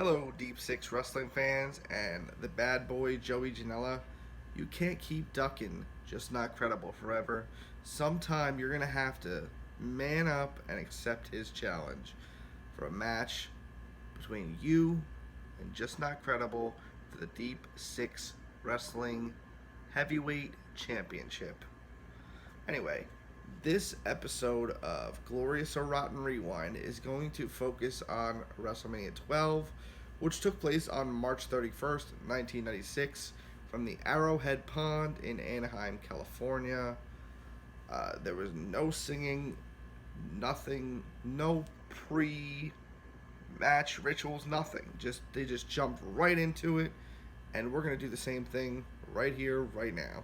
Hello, Deep Six wrestling fans and the bad boy Joey Janela. You can't keep ducking, just not credible forever. Sometime you're gonna have to man up and accept his challenge for a match between you and just not credible for the Deep Six Wrestling Heavyweight Championship. Anyway, this episode of Glorious or Rotten Rewind is going to focus on WrestleMania 12, which took place on March 31st, 1996, from the Arrowhead Pond in Anaheim, California. There was no singing, nothing, no pre-match rituals, nothing. They just jumped right into it, and we're gonna do the same thing right here, right now.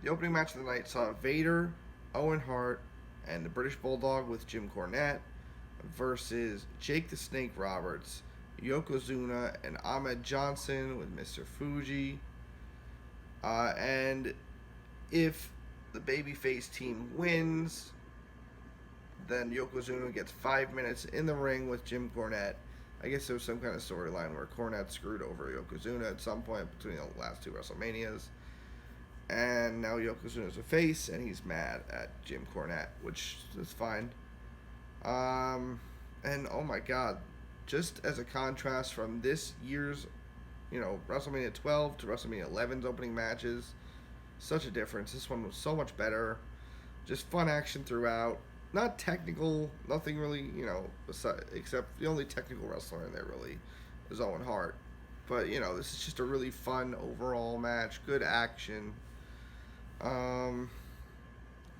The opening match of the night saw Vader, Owen Hart, and the British Bulldog with Jim Cornette versus Jake the Snake Roberts, Yokozuna, and Ahmed Johnson with Mr. Fuji. And if the babyface team wins, then Yokozuna gets 5 minutes in the ring with Jim Cornette. I guess there was some kind of storyline where Cornette screwed over Yokozuna at some point between the last two WrestleManias. And now Yokozuna's a face, and he's mad at Jim Cornette, which is fine. And oh my god, just as a contrast from this year's, WrestleMania 12 to WrestleMania 11's opening matches, such a difference. This one was so much better. Just fun action throughout. Not technical, nothing really, except the only technical wrestler in there really is Owen Hart. But, this is just a really fun overall match. Good action. And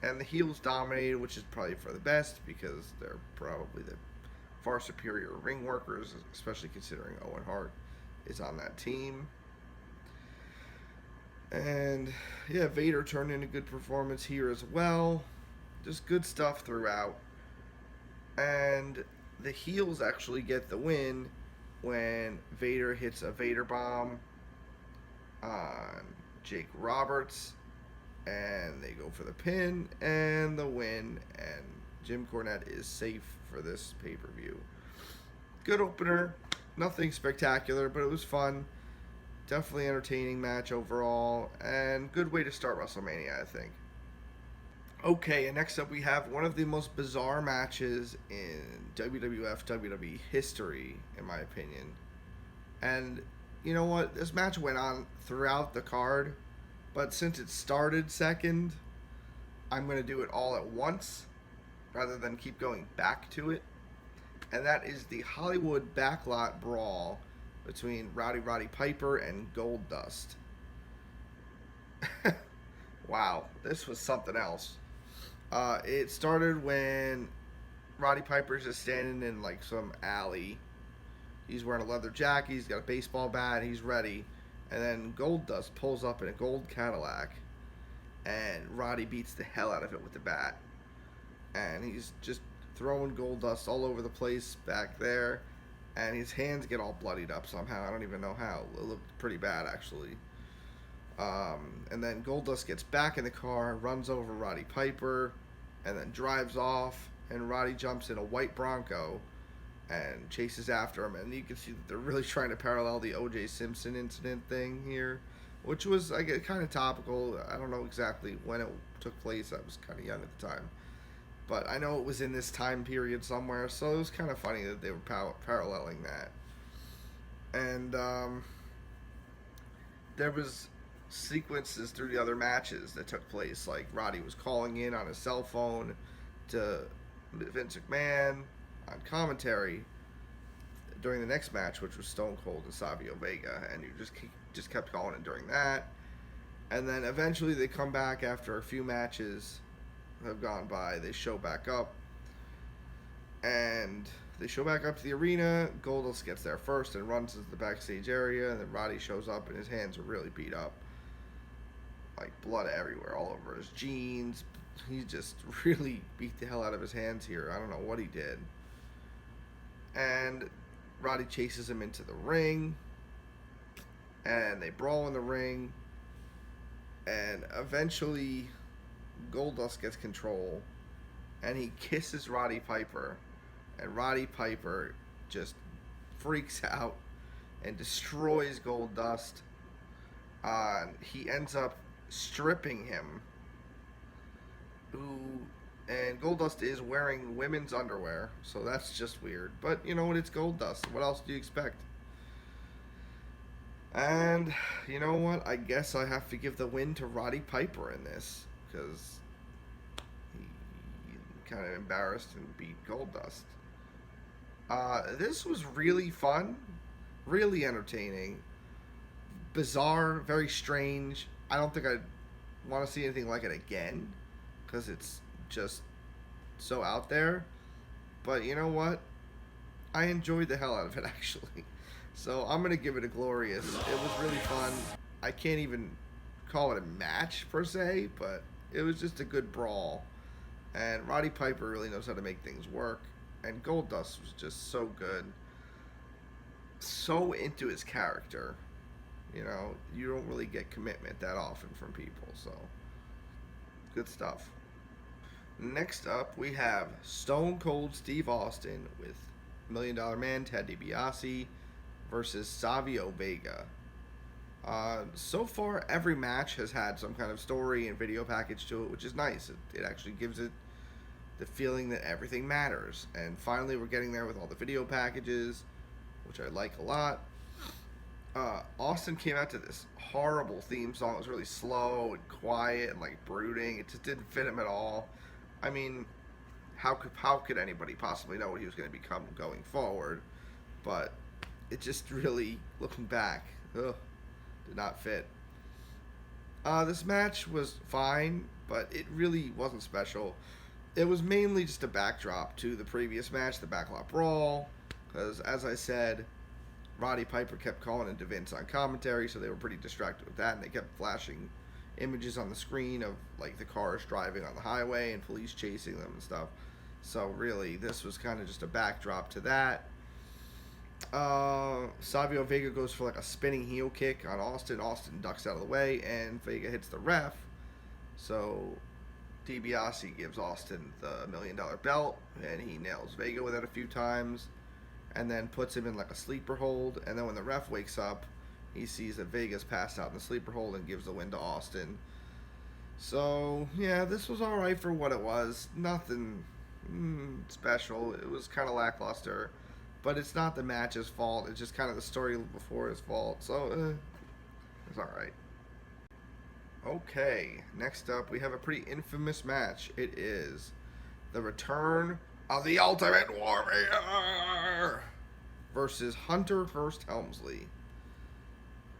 the heels dominated, which is probably for the best because they're probably the far superior ring workers, especially considering Owen Hart is on that team. And yeah, Vader turned in a good performance here as well. Just good stuff throughout. And the heels actually get the win when Vader hits a Vader bomb on Jake Roberts, and they go for the pin and the win, and Jim Cornette is safe for this pay-per-view. Good opener, nothing spectacular, but it was fun. Definitely entertaining match overall, and good way to start WrestleMania, I think. Okay, and next up we have one of the most bizarre matches in WWE history, in my opinion. And you know what? This match went on throughout the card, but since it started second, I'm going to do it all at once rather than keep going back to it. And that is the Hollywood Backlot Brawl between Roddy Piper and Goldust. Wow, this was something else. It started when Roddy Piper's just standing in like some alley. He's wearing a leather jacket, he's got a baseball bat, he's ready. And then Goldust pulls up in a gold Cadillac, and Roddy beats the hell out of it with the bat. And he's just throwing Goldust all over the place back there, and his hands get all bloodied up somehow. I don't even know how. It looked pretty bad, actually. And then Goldust gets back in the car, runs over Roddy Piper, and then drives off, and Roddy jumps in a white Bronco and chases after him, and you can see that they're really trying to parallel the O.J. Simpson incident thing here, which was, I guess, kind of topical. I don't know exactly when it took place. I was kind of young at the time, but I know it was in this time period somewhere, so it was kind of funny that they were paralleling that. And there was sequences through the other matches that took place, like Roddy was calling in on his cell phone to Vince McMahon on commentary during the next match, which was Stone Cold and Savio Vega, and you just kept calling it during that. And then eventually they come back after a few matches have gone by. They show back up, and they show back up to the arena. Goldust gets there first and runs to the backstage area, and then Roddy shows up, and his hands are really beat up, like blood everywhere, all over his jeans. He just really beat the hell out of his hands here. I don't know what he did. And Roddy chases him into the ring, and they brawl in the ring, and eventually Goldust gets control, and he kisses Roddy Piper, and Roddy Piper just freaks out and destroys Goldust. He ends up stripping him. And Goldust is wearing women's underwear, so that's just weird. But you know what? It's Goldust. What else do you expect? And you know what? I guess I have to give the win to Roddy Piper in this because he kind of embarrassed and beat Goldust. This was really fun, really entertaining, bizarre, very strange. I don't think I'd want to see anything like it again because it's just so out there. But you know what? I enjoyed the hell out of it actually. So I'm gonna give it a glorious. It was really fun. I can't even call it a match per se, but it was just a good brawl. And Roddy Piper really knows how to make things work. And Goldust was just so good. So into his character. You know, you don't really get commitment that often from people, so good stuff. Next up, we have Stone Cold Steve Austin with $1 Million Man Ted DiBiase versus Savio Vega. So far, every match has had some kind of story and video package to it, which is nice. It actually gives it the feeling that everything matters. And finally, we're getting there with all the video packages, which I like a lot. Austin came out to this horrible theme song. It was really slow and quiet and like brooding. It just didn't fit him at all. I mean, how could anybody possibly know what he was going to become going forward? But it just really, looking back, did not fit. This match was fine, but it really wasn't special. It was mainly just a backdrop to the previous match, the Backlot Brawl, because as I said, Roddy Piper kept calling into Vince on commentary, so they were pretty distracted with that, and they kept flashing images on the screen of like the cars driving on the highway and police chasing them and stuff. So really, this was kind of just a backdrop to that. Savio Vega goes for like a spinning heel kick on Austin. Austin ducks out of the way, and Vega hits the ref. So DiBiase gives Austin the $1 Million belt, and he nails Vega with it a few times, and then puts him in like a sleeper hold. And then when the ref wakes up, he sees that Vega's passed out in the sleeper hold and gives the win to Austin. So yeah, this was all right for what it was. Nothing special. It was kind of lackluster. But it's not the match's fault. It's just kind of the story before his fault. So, it's alright. Okay, next up, we have a pretty infamous match. It is the return of the Ultimate Warrior versus Hunter Hearst Helmsley.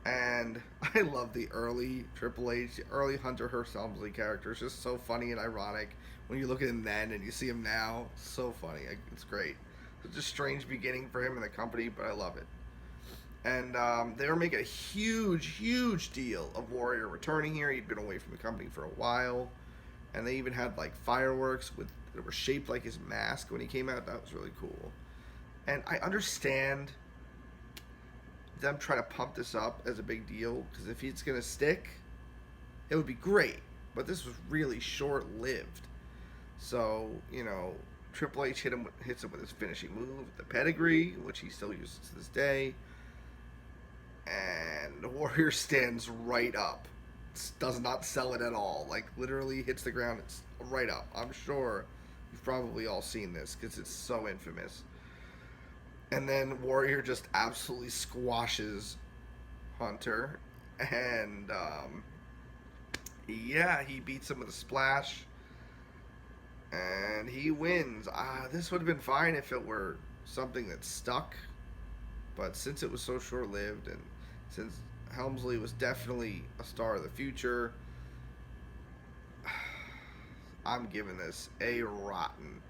And I love the early Triple H, early Hunter Hearst Helmsley character. It's just so funny and ironic. When you look at him then and you see him now, so funny. It's great. It's a strange beginning for him in the company, but I love it. And they were making a huge deal of Warrior returning here. He'd been away from the company for a while. And they even had like fireworks that were shaped like his mask when he came out. That was really cool. And I understand them trying to pump this up as a big deal, because if it's going to stick, it would be great. But this was really short-lived. So, you know, Triple H hits him with his finishing move, the pedigree, which he still uses to this day. And the Warrior stands right up. Does not sell it at all. Like, literally hits the ground, it's right up. I'm sure you've probably all seen this, because it's so infamous. And then Warrior just absolutely squashes Hunter. And, yeah, he beats him with a splash. And he wins. This would have been fine if it were something that stuck. But since it was so short-lived, and since Helmsley was definitely a star of the future, I'm giving this a rotten.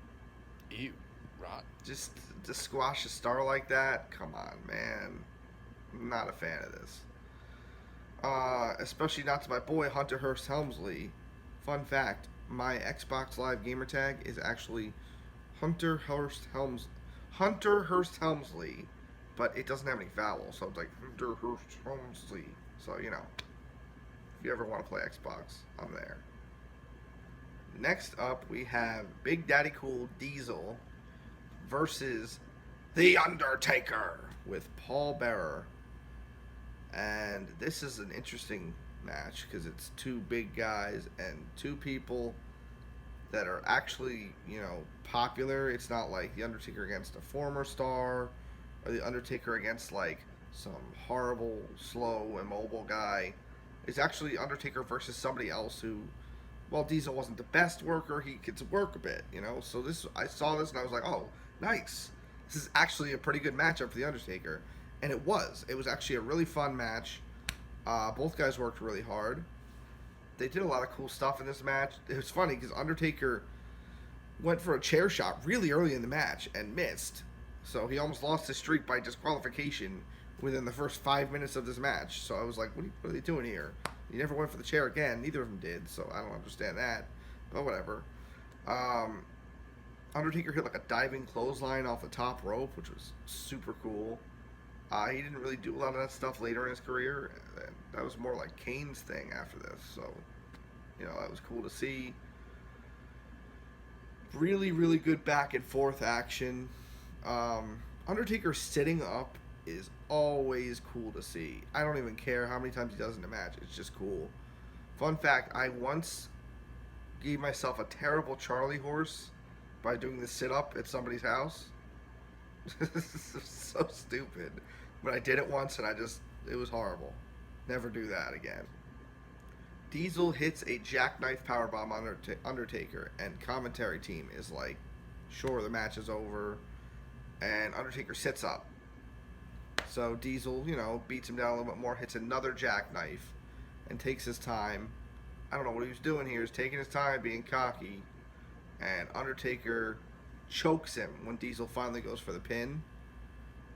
Ew, rotten. Just to squash a star like that? Come on, man. I'm not a fan of this. Especially not to my boy Hunter Hearst Helmsley. Fun fact, my Xbox Live gamer tag is actually Hunter Hearst Helmsley, but it doesn't have any vowels, so it's like Hunter Hearst Helmsley. So, you know, if you ever want to play Xbox, I'm there. Next up, we have Big Daddy Cool Diesel versus The Undertaker with Paul Bearer. And this is an interesting match because it's two big guys and two people that are actually, popular. It's not like The Undertaker against a former star or The Undertaker against like some horrible, slow, immobile guy. It's actually Undertaker versus somebody else who, well, Diesel wasn't the best worker. He gets to work a bit. So I saw this and I was like, oh, nice. This is actually a pretty good matchup for The Undertaker. And it was. It was actually a really fun match. Both guys worked really hard. They did a lot of cool stuff in this match. It was funny because Undertaker went for a chair shot really early in the match and missed. So he almost lost his streak by disqualification within the first 5 minutes of this match. So I was like, what are they doing here? He never went for the chair again. Neither of them did, so I don't understand that. But whatever. Undertaker hit like a diving clothesline off the top rope, which was super cool. He didn't really do a lot of that stuff later in his career. That was more like Kane's thing after this. So, that was cool to see. Really, really good back and forth action. Undertaker sitting up is always cool to see. I don't even care how many times he does in a match. It's just cool. Fun fact, I once gave myself a terrible Charlie horse by doing the sit-up at somebody's house. So stupid. But I did it once and it was horrible. Never do that again. Diesel hits a jackknife powerbomb on Undertaker, and commentary team is like, sure, the match is over. And Undertaker sits up. So Diesel, beats him down a little bit more, hits another jackknife, and takes his time. I don't know what he was doing here. He's taking his time, being cocky. And Undertaker chokes him when Diesel finally goes for the pin.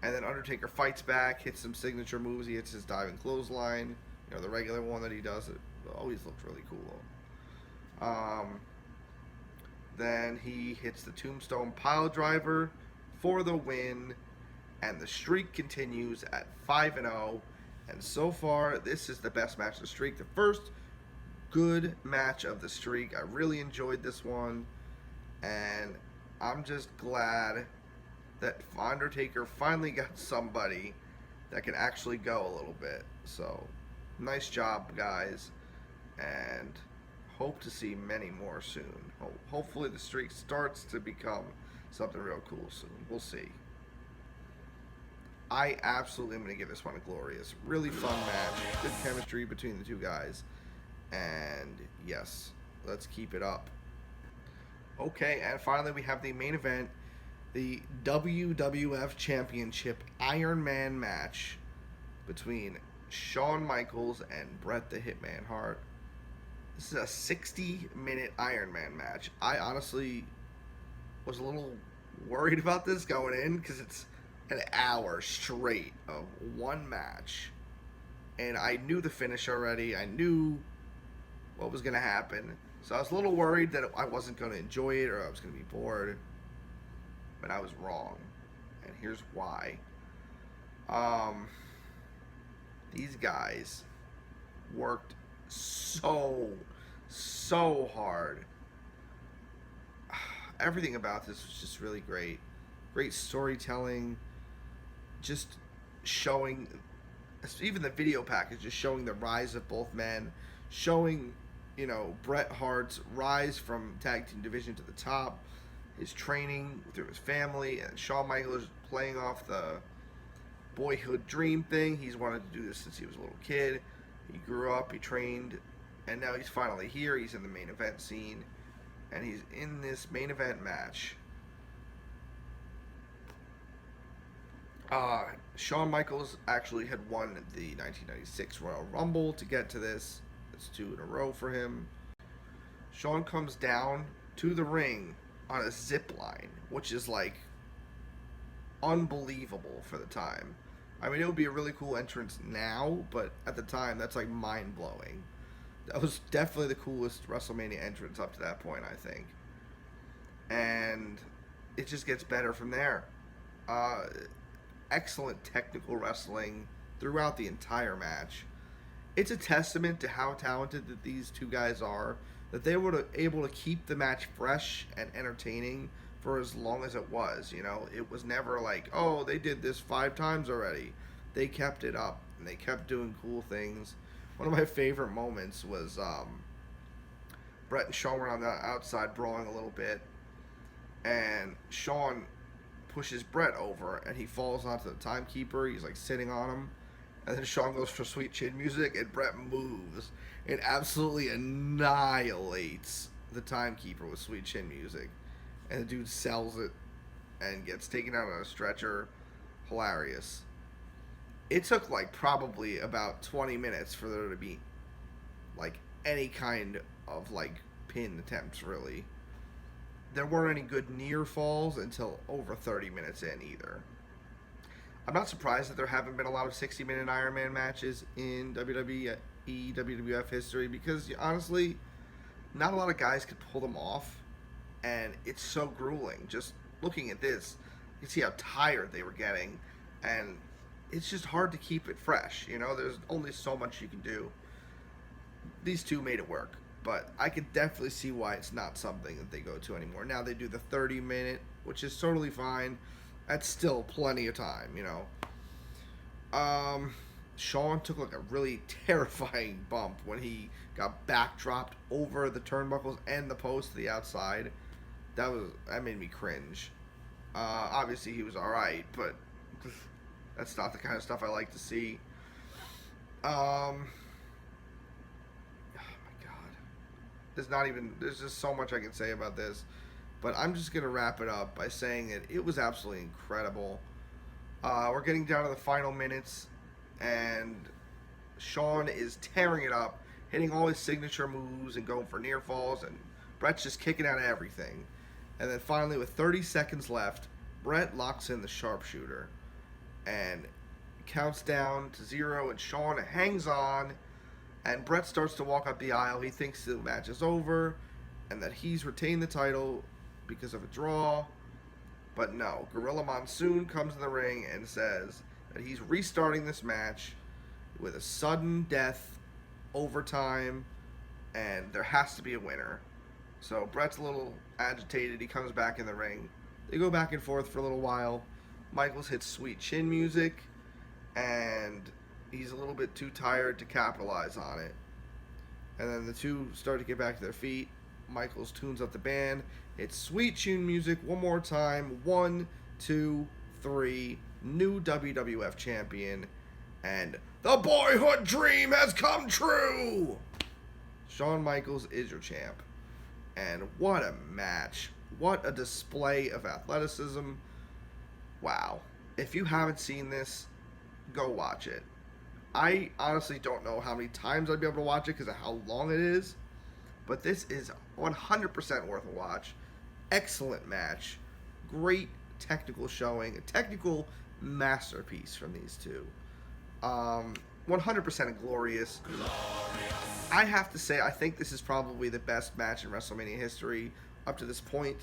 And then Undertaker fights back, hits some signature moves. He hits his diving clothesline, the regular one that he does. It always looks really cool. Then he hits the Tombstone Pile Driver for the win. And the streak continues at 5-0. And so far, this is the best match of the streak. The first good match of the streak. I really enjoyed this one. And I'm just glad that Undertaker finally got somebody that can actually go a little bit. So, nice job, guys. And hope to see many more soon. Hopefully the streak starts to become something real cool soon. We'll see. I absolutely am going to give this one a glorious. Really fun match. Good chemistry between the two guys. And yes, let's keep it up. Okay, and finally we have the main event. The WWF Championship Iron Man match between Shawn Michaels and Bret the Hitman Hart. This is a 60-minute Iron Man match. I honestly was a little worried about this going in because it's an hour straight of one match. And I knew the finish already. I knew what was going to happen. So I was a little worried that I wasn't going to enjoy it or I was going to be bored. But I was wrong. And here's why. These guys worked so hard. Everything about this was just really great. Great storytelling. Just showing, even the video package, just showing the rise of both men. Showing, Bret Hart's rise from tag team division to the top. His training through his family. And Shawn Michaels playing off the boyhood dream thing. He's wanted to do this since he was a little kid. He grew up, he trained, and now he's finally here. He's in the main event scene. And he's in this main event match. Shawn Michaels actually had won the 1996 Royal Rumble to get to this. It's 2 in a row for him. Shawn comes down to the ring on a zip line, which is like unbelievable for the time. I mean, it would be a really cool entrance now, but at the time, that's like mind-blowing. That was definitely the coolest WrestleMania entrance up to that point, I think. And it just gets better from there. Excellent technical wrestling throughout the entire match. It's a testament to how talented that these two guys are, that they were able to keep the match fresh and entertaining for as long as it was. It was never like, oh, they did this 5 times already. they kept it up and they kept doing cool things. One of my favorite moments was Brett and Shawn were on the outside brawling a little bit, and Shawn pushes Brett over, and he falls onto the timekeeper. He's like sitting on him, and then Shawn goes for sweet chin music, and Brett moves and absolutely annihilates the timekeeper with sweet chin music, and the dude sells it and gets taken out on a stretcher. Hilarious. It took like probably about 20 minutes for there to be like any kind of like pin attempts, really. There weren't any good near falls until over 30 minutes in either. I'm not surprised that there haven't been a lot of 60-minute Iron Man matches in WWE, WWF history, because honestly, not a lot of guys could pull them off, and it's so grueling. Just looking at this, you can see how tired they were getting, and it's just hard to keep it fresh. You know, there's only so much you can do. These two made it work, but I could definitely see why it's not something that they go to anymore. Now they do the 30-minute, which is totally fine. That's still plenty of time, you know. Shawn took like a really terrifying bump when he got backdropped over the turnbuckles and the post to the outside. That made me cringe. Obviously he was alright, but that's not the kind of stuff I like to see. Oh my god. There's just so much I can say about this. But I'm just going to wrap it up by saying that it was absolutely incredible. We're getting down to the final minutes, and Shawn is tearing it up, hitting all his signature moves and going for near falls, and Brett's just kicking out everything. And then finally, with 30 seconds left, Brett locks in the sharpshooter and counts down to 0, and Shawn hangs on, and Brett starts to walk up the aisle. He thinks the match is over and that he's retained the title because of a draw, but no. Gorilla Monsoon comes in the ring and says that he's restarting this match with a sudden death, overtime, and there has to be a winner. So Brett's a little agitated. He comes back in the ring. They go back and forth for a little while. Michaels hits sweet chin music, and he's a little bit too tired to capitalize on it. And then the two start to get back to their feet. Michaels tunes up the band. It's sweet chin music one more time. 1, 2, 3. New WWF champion. And the boyhood dream has come true! Shawn Michaels is your champ. And what a match. What a display of athleticism. Wow. If you haven't seen this, go watch it. I honestly don't know how many times I'd be able to watch it because of how long it is. But this is 100% worth a watch. Excellent match. Great technical showing. A technical masterpiece from these two. 100% glorious. I have to say, I think this is probably the best match in WrestleMania history up to this point.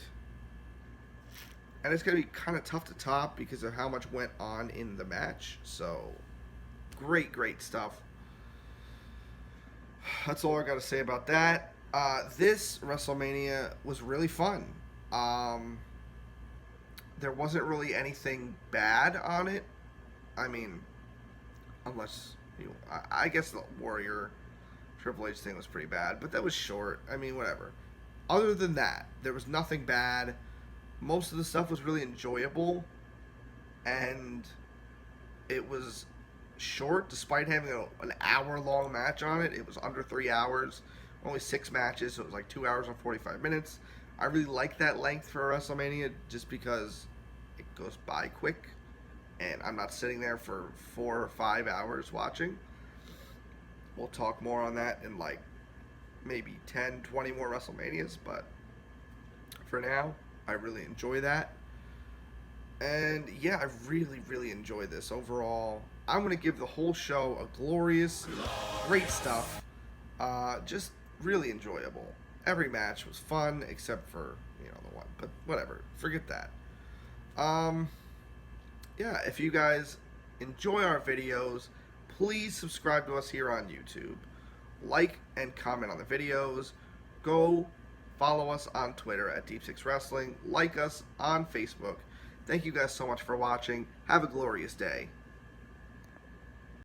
And it's going to be kind of tough to top because of how much went on in the match. So, great, great stuff. That's all I got to say about that. This WrestleMania was really fun. There wasn't really anything bad on it. I mean, unless, I guess the Warrior Triple H thing was pretty bad, but that was short. I mean, whatever. Other than that, there was nothing bad. Most of the stuff was really enjoyable, and it was short, despite having an hour-long match on it. It was under 3 hours, only 6 matches, so it was like 2 hours and 45 minutes. I really like that length for a WrestleMania, just because it goes by quick, and I'm not sitting there for 4 or 5 hours watching. We'll talk more on that in like maybe 10, 20 more WrestleManias, but for now, I really enjoy that. And yeah, I really, really enjoyed this overall. I'm going to give the whole show a glorious, great stuff. Just really enjoyable. Every match was fun, except for, the one. But whatever, forget that. Yeah, if you guys enjoy our videos, please subscribe to us here on YouTube. Like and comment on the videos. Go follow us on Twitter at Deep Six Wrestling. Like us on Facebook. Thank you guys so much for watching. Have a glorious day.